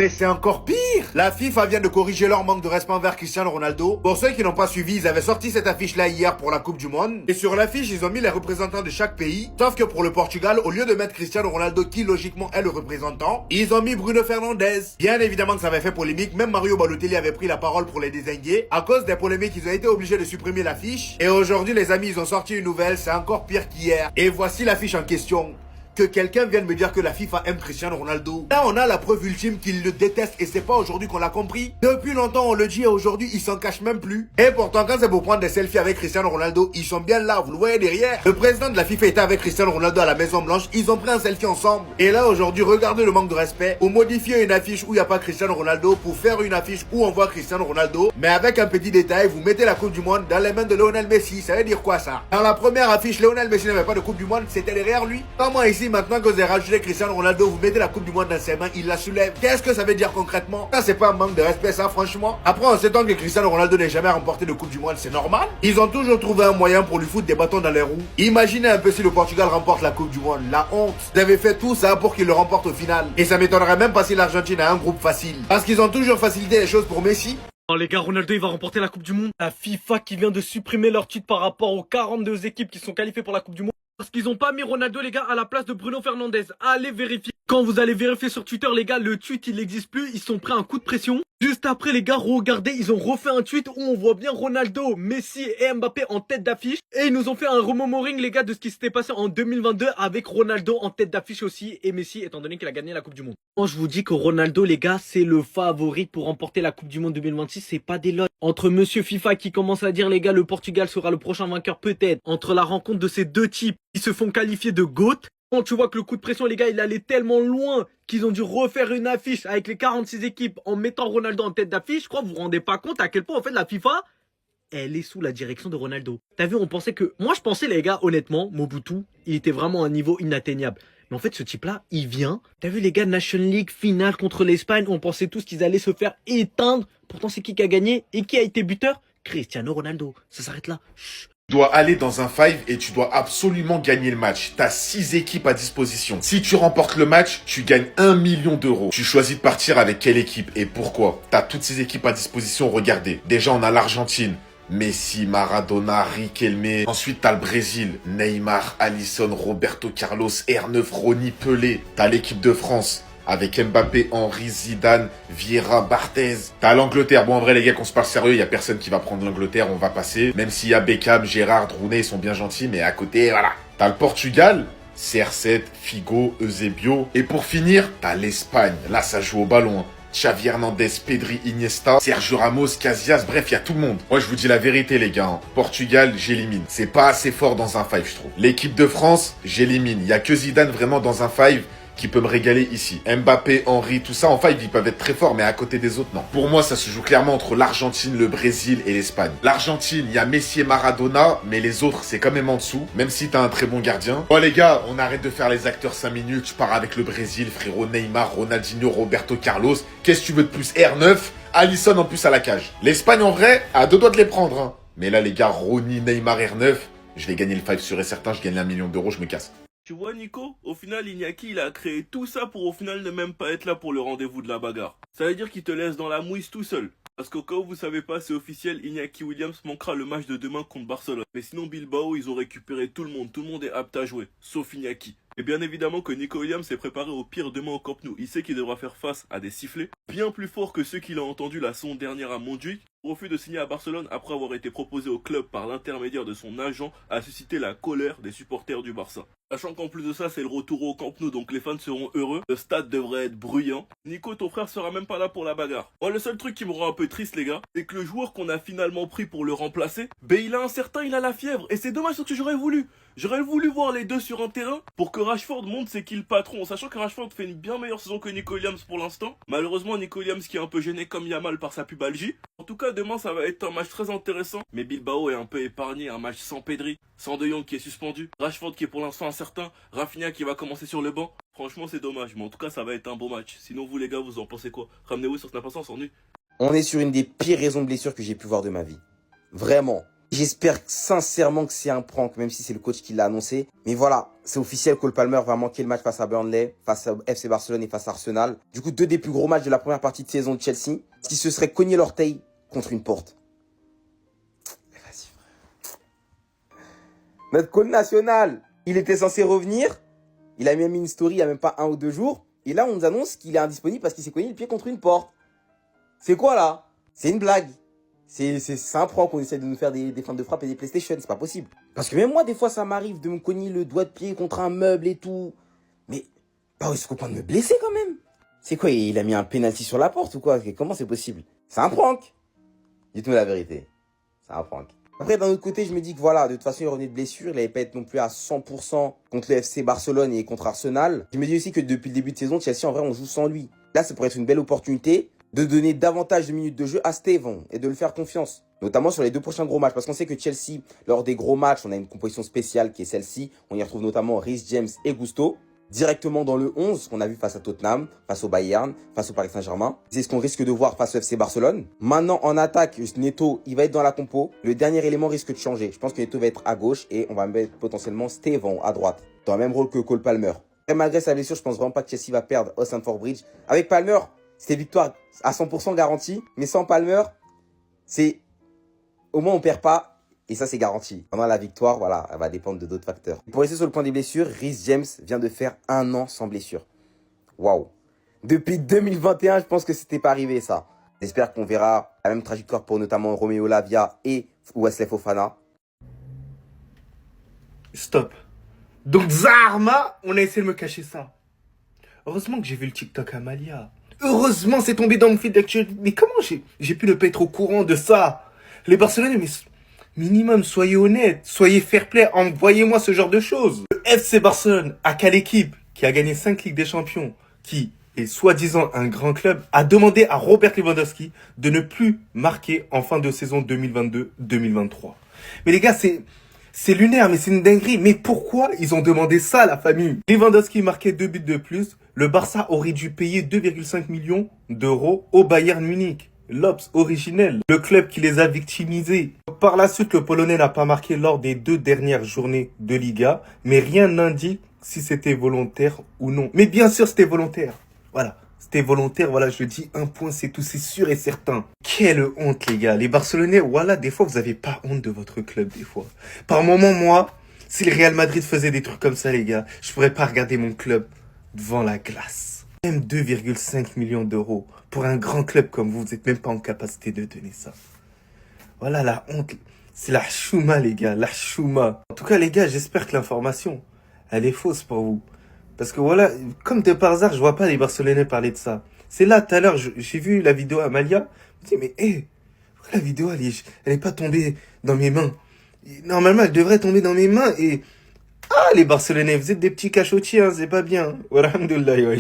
Mais c'est encore pire. La FIFA vient de corriger leur manque de respect envers Cristiano Ronaldo. Pour ceux qui n'ont pas suivi, ils avaient sorti cette affiche-là hier pour la Coupe du Monde. Et sur l'affiche, ils ont mis les représentants de chaque pays. Sauf que pour le Portugal, au lieu de mettre Cristiano Ronaldo, qui logiquement est le représentant, ils ont mis Bruno Fernandes. Bien évidemment que ça avait fait polémique. Même Mario Balotelli avait pris la parole pour les désigner. À cause des polémiques, ils ont été obligés de supprimer l'affiche. Et aujourd'hui, les amis, ils ont sorti une nouvelle. C'est encore pire qu'hier. Et voici l'affiche en question. Que quelqu'un vienne me dire que la FIFA aime Cristiano Ronaldo. Là, on a la preuve ultime qu'il le déteste et c'est pas aujourd'hui qu'on l'a compris. Depuis longtemps, on le dit et aujourd'hui, il s'en cache même plus. Et pourtant, quand c'est pour prendre des selfies avec Cristiano Ronaldo, ils sont bien là, vous le voyez derrière. Le président de la FIFA était avec Cristiano Ronaldo à la Maison Blanche, ils ont pris un selfie ensemble. Et là, aujourd'hui, regardez le manque de respect. Vous modifiez une affiche où il n'y a pas Cristiano Ronaldo pour faire une affiche où on voit Cristiano Ronaldo. Mais avec un petit détail, vous mettez la Coupe du Monde dans les mains de Lionel Messi. Ça veut dire quoi ça? Dans la première affiche, Lionel Messi n'avait pas de Coupe du Monde, c'était derrière lui. Comment ici, maintenant que vous avez rajouté Cristiano Ronaldo, vous mettez la Coupe du Monde dans ses mains, il la soulève. Qu'est-ce que ça veut dire concrètement? Ça, c'est pas un manque de respect, ça, franchement. Après, on s'étonne que Cristiano Ronaldo n'ait jamais remporté de Coupe du Monde, c'est normal. Ils ont toujours trouvé un moyen pour lui foutre des bâtons dans les roues. Imaginez un peu si le Portugal remporte la Coupe du Monde. La honte. Vous avez fait tout ça pour qu'il le remporte au final. Et ça m'étonnerait même pas si l'Argentine a un groupe facile. Parce qu'ils ont toujours facilité les choses pour Messi. Oh les gars, Ronaldo il va remporter la Coupe du Monde. La FIFA qui vient de supprimer leur tweet par rapport aux 42 équipes qui sont qualifiées pour la Coupe du Monde. Parce qu'ils ont pas mis Ronaldo les gars à la place de Bruno Fernandes. Allez vérifier. Quand vous allez vérifier sur Twitter les gars, le tweet il n'existe plus. Ils sont pris un coup de pression. Juste après les gars, regardez, ils ont refait un tweet où on voit bien Ronaldo, Messi et Mbappé en tête d'affiche. Et ils nous ont fait un rememoring les gars de ce qui s'était passé en 2022 avec Ronaldo en tête d'affiche aussi et Messi étant donné qu'il a gagné la Coupe du Monde. Moi je vous dis que Ronaldo les gars c'est le favori pour remporter la Coupe du Monde 2026, c'est pas des lots. Entre Monsieur FIFA qui commence à dire les gars le Portugal sera le prochain vainqueur peut-être. Entre la rencontre de ces deux types qui se font qualifier de GOAT. Quand tu vois que le coup de pression les gars il allait tellement loin qu'ils ont dû refaire une affiche avec les 46 équipes en mettant Ronaldo en tête d'affiche, je crois que vous vous rendez pas compte à quel point en fait la FIFA elle est sous la direction de Ronaldo. T'as vu, on pensait que... Moi je pensais les gars honnêtement, Mobutu, il était vraiment à un niveau inatteignable. Mais en fait ce type là, il vient. T'as vu les gars de Nation League finale contre l'Espagne, on pensait tous qu'ils allaient se faire éteindre. Pourtant c'est qui a gagné et qui a été buteur? Cristiano Ronaldo. Ça s'arrête là. Chut. Tu dois aller dans un five et tu dois absolument gagner le match. T'as 6 équipes à disposition. Si tu remportes le match, tu gagnes 1 million d'euros. Tu choisis de partir avec quelle équipe et pourquoi? T'as toutes ces équipes à disposition, regardez. Déjà, on a l'Argentine. Messi, Maradona, Riquelme. Ensuite, t'as le Brésil. Neymar, Alisson, Roberto Carlos, R9, Ronny, Pelé. T'as l'équipe de France. Avec Mbappé, Henry, Zidane, Vieira, Barthez. T'as l'Angleterre. Bon, en vrai, les gars, qu'on se parle sérieux, y a personne qui va prendre l'Angleterre, on va passer. Même s'il y a Beckham, Gérard, Rooney, ils sont bien gentils, mais à côté, voilà. T'as le Portugal, CR7, Figo, Eusebio. Et pour finir, t'as l'Espagne. Là, ça joue au ballon, hein. Xavi Hernandez, Pedri, Iniesta, Sergio Ramos, Casillas, bref, il y a tout le monde. Moi, je vous dis la vérité, les gars. Hein. Portugal, j'élimine. C'est pas assez fort dans un five, je trouve. L'équipe de France, j'élimine. Il y a que Zidane vraiment dans un five qui peut me régaler ici. Mbappé, Henry, tout ça, en five, ils peuvent être très forts, mais à côté des autres, non. Pour moi, ça se joue clairement entre l'Argentine, le Brésil et l'Espagne. L'Argentine, il y a Messi et Maradona, mais les autres, c'est quand même en dessous, même si t'as un très bon gardien. Bon, les gars, on arrête de faire les acteurs 5 minutes. Je pars avec le Brésil, frérot, Neymar, Ronaldinho, Roberto Carlos. Qu'est-ce que tu veux de plus? R9, Alisson en plus à la cage. L'Espagne, en vrai, a 2 doigts de les prendre, hein. Mais là, les gars, Ronny, Neymar, R9, je vais gagner le five sûr et certain, je gagne 1 million d'euros, je me casse. Tu vois Nico, au final Iñaki il a créé tout ça pour au final ne même pas être là pour le rendez-vous de la bagarre. Ça veut dire qu'il te laisse dans la mouise tout seul. Parce qu'au cas où vous savez pas, c'est officiel, Iñaki Williams manquera le match de demain contre Barcelone. Mais sinon Bilbao, ils ont récupéré tout le monde est apte à jouer, sauf Iñaki. Et bien évidemment que Nico Williams s'est préparé au pire demain au Camp Nou. Il sait qu'il devra faire face à des sifflets bien plus forts que ceux qu'il a entendus la saison dernière à Montjuïc. Refus de signer à Barcelone après avoir été proposé au club par l'intermédiaire de son agent a suscité la colère des supporters du Barça. Sachant qu'en plus de ça, c'est le retour au Camp Nou, donc les fans seront heureux. Le stade devrait être bruyant. Nico, ton frère sera même pas là pour la bagarre. Moi, le seul truc qui me rend un peu triste, les gars, c'est que le joueur qu'on a finalement pris pour le remplacer, ben il a un certain, il a la fièvre. Et c'est dommage, parce que j'aurais voulu. J'aurais voulu voir les deux sur un terrain pour que Rashford montre c'est qui le patron. Sachant que Rashford fait une bien meilleure saison que Nico Williams pour l'instant. Malheureusement, Nico Williams qui est un peu gêné comme Yamal par sa pubalgie. En tout cas, demain, ça va être un match très intéressant. Mais Bilbao est un peu épargné. Un match sans Pedri, sans De Jong qui est suspendu, Rashford qui est pour l'instant incertain, Rafinha qui va commencer sur le banc. Franchement, c'est dommage. Mais en tout cas, ça va être un beau match. Sinon, vous les gars, vous en pensez quoi? Ramenez-vous sur Snap, on s'ennuie. On est sur une des pires raisons de blessure que j'ai pu voir de ma vie. Vraiment. J'espère sincèrement que c'est un prank, même si c'est le coach qui l'a annoncé. Mais voilà, c'est officiel, Cole Palmer va manquer le match face à Burnley, face à FC Barcelone et face à Arsenal. Du coup, deux des plus gros matchs de la première partie de saison de Chelsea, qui se serait cogné l'orteil contre une porte. Vas-y, frère. Notre Cole national, il était censé revenir. Il a même mis une story il n'y a même pas 1 ou 2 jours. Et là, on nous annonce qu'il est indisponible parce qu'il s'est cogné le pied contre une porte. C'est quoi là? C'est une blague. C'est un prank qu'on essaie de nous faire des feintes de frappe et des PlayStation, c'est pas possible. Parce que même moi, des fois, ça m'arrive de me cogner le doigt de pied contre un meuble et tout. Mais pas jusqu'au point de me blesser quand même. C'est quoi, il a mis un penalty sur la porte ou quoi? Comment c'est possible? C'est un prank. Dites-moi la vérité. C'est un prank. Après, d'un autre côté, je me dis que voilà, de toute façon, il revenait de blessure. Il n'allait pas être non plus à 100% contre le FC Barcelone et contre Arsenal. Je me dis aussi que depuis le début de saison, Chelsea, en vrai, on joue sans lui. Là, ça pourrait être une belle opportunité de donner davantage de minutes de jeu à Steven et de le faire confiance. Notamment sur les 2 prochains gros matchs. Parce qu'on sait que Chelsea, lors des gros matchs, on a une composition spéciale qui est celle-ci. On y retrouve notamment Reece James et Gusto. Directement dans le 11 qu'on a vu face à Tottenham, face au Bayern, face au Paris Saint-Germain. C'est ce qu'on risque de voir face au FC Barcelone. Maintenant, en attaque, Neto, il va être dans la compo. Le dernier élément risque de changer. Je pense que Neto va être à gauche et on va mettre potentiellement Steven à droite. Dans le même rôle que Cole Palmer. Et malgré sa blessure, je pense vraiment pas que Chelsea va perdre au Stamford Bridge. Avec Palmer, c'est victoire à 100% garantie. Mais sans Palmer, c'est... Au moins, on perd pas. Et ça, c'est garanti. Pendant la victoire, voilà, elle va dépendre de d'autres facteurs. Pour rester sur le point des blessures, Reece James vient de faire 1 an sans blessure. Waouh. Depuis 2021, je pense que c'était pas arrivé, ça. J'espère qu'on verra la même trajectoire pour notamment Romeo Lavia et Wesley Fofana. Stop. Donc Zahama, on a essayé de me cacher ça. Heureusement que j'ai vu le TikTok Amalia. Heureusement, c'est tombé dans mon feed d'actualité. Mais comment j'ai pu ne pas être au courant de ça? Les Barcelonais, mais minimum, soyez honnêtes, soyez fair play, envoyez-moi ce genre de choses. Le FC Barcelone, à quelle équipe qui a gagné 5 Ligues des Champions, qui est soi-disant un grand club, a demandé à Robert Lewandowski de ne plus marquer en fin de saison 2022-2023. Mais les gars, c'est lunaire, mais c'est une dinguerie. Mais pourquoi ils ont demandé ça à la famille? Lewandowski marquait 2 buts de plus. Le Barça aurait dû payer 2,5 millions d'euros au Bayern Munich. L'Obs originel, le club qui les a victimisés. Par la suite, le Polonais n'a pas marqué lors des 2 dernières journées de Liga, mais rien n'indique si c'était volontaire ou non. Mais bien sûr, c'était volontaire. Voilà, c'était volontaire, voilà, je le dis, 1 point, c'est tout, c'est sûr et certain. Quelle honte, les gars. Les Barcelonais, voilà, des fois, vous avez pas honte de votre club, des fois. Par moment, moi, si le Real Madrid faisait des trucs comme ça, les gars, je pourrais pas regarder mon club devant la glace. Même 2,5 millions d'euros. Pour un grand club comme vous, vous n'êtes même pas en capacité de donner ça. Voilà la honte. C'est la chouma, les gars, la chouma. En tout cas, les gars, j'espère que l'information, elle est fausse pour vous. Parce que voilà, comme de par hasard, je vois pas les Barcelonais parler de ça. C'est là, tout à l'heure, j'ai vu la vidéo Amalia. Je me dis, mais pourquoi la vidéo, elle est pas tombée dans mes mains? Normalement, elle devrait tomber dans mes mains et... Ah, les Barcelonais, vous êtes des petits cachotiers, hein, c'est pas bien. Alhamdoulilah, ouais.